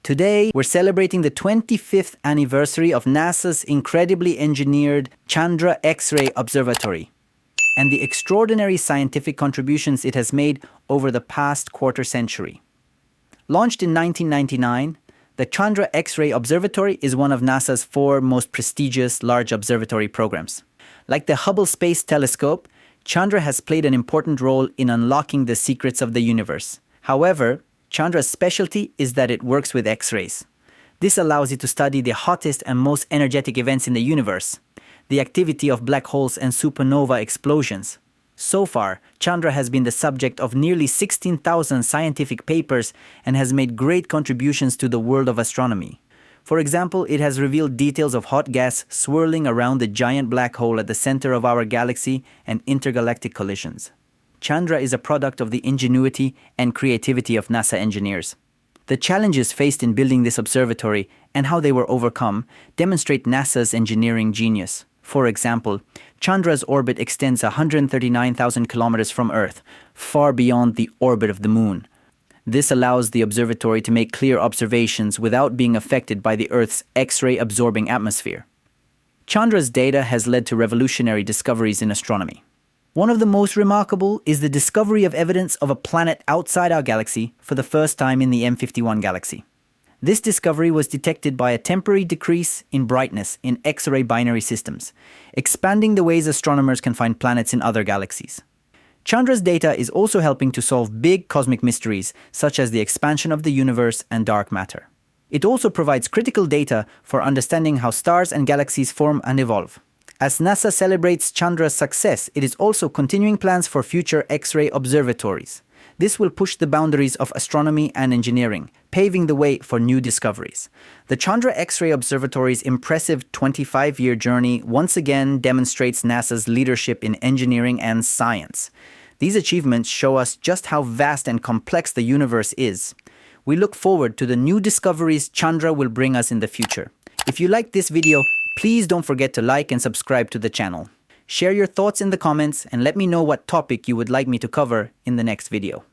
Today, we're celebrating the 25th anniversary of NASA's incredibly engineered Chandra X-ray Observatory and the extraordinary scientific contributions it has made over the past quarter century. Launched in 1999, the Chandra X-ray Observatory is one of NASA's 4 most prestigious large observatory programs. Like the Hubble Space Telescope, Chandra has played an important role in unlocking the secrets of the universe. However, Chandra's specialty is that it works with X-rays. This allows it to study the hottest and most energetic events in the universe, the activity of black holes and supernova explosions. So far, Chandra has been the subject of nearly 16,000 scientific papers and has made great contributions to the world of astronomy. For example, it has revealed details of hot gas swirling around the giant black hole at the center of our galaxy and intergalactic collisions. Chandra is a product of the ingenuity and creativity of NASA engineers. The challenges faced in building this observatory and how they were overcome demonstrate NASA's engineering genius. For example, Chandra's orbit extends 139,000 kilometers from Earth, far beyond the orbit of the Moon. This allows the observatory to make clear observations without being affected by the Earth's X-ray absorbing atmosphere. Chandra's data has led to revolutionary discoveries in astronomy. One of the most remarkable is the discovery of evidence of a planet outside our galaxy for the first time in the M51 galaxy. This discovery was detected by a temporary decrease in brightness in X-ray binary systems, expanding the ways astronomers can find planets in other galaxies. Chandra's data is also helping to solve big cosmic mysteries, such as the expansion of the universe and dark matter. It also provides critical data for understanding how stars and galaxies form and evolve. As NASA celebrates Chandra's success, it is also continuing plans for future X-ray observatories. This will push the boundaries of astronomy and engineering, paving the way for new discoveries. The Chandra X-ray Observatory's impressive 25-year journey once again demonstrates NASA's leadership in engineering and science. These achievements show us just how vast and complex the universe is. We look forward to the new discoveries Chandra will bring us in the future. If you liked this video, please don't forget to like and subscribe to the channel. Share your thoughts in the comments and let me know what topic you would like me to cover in the next video.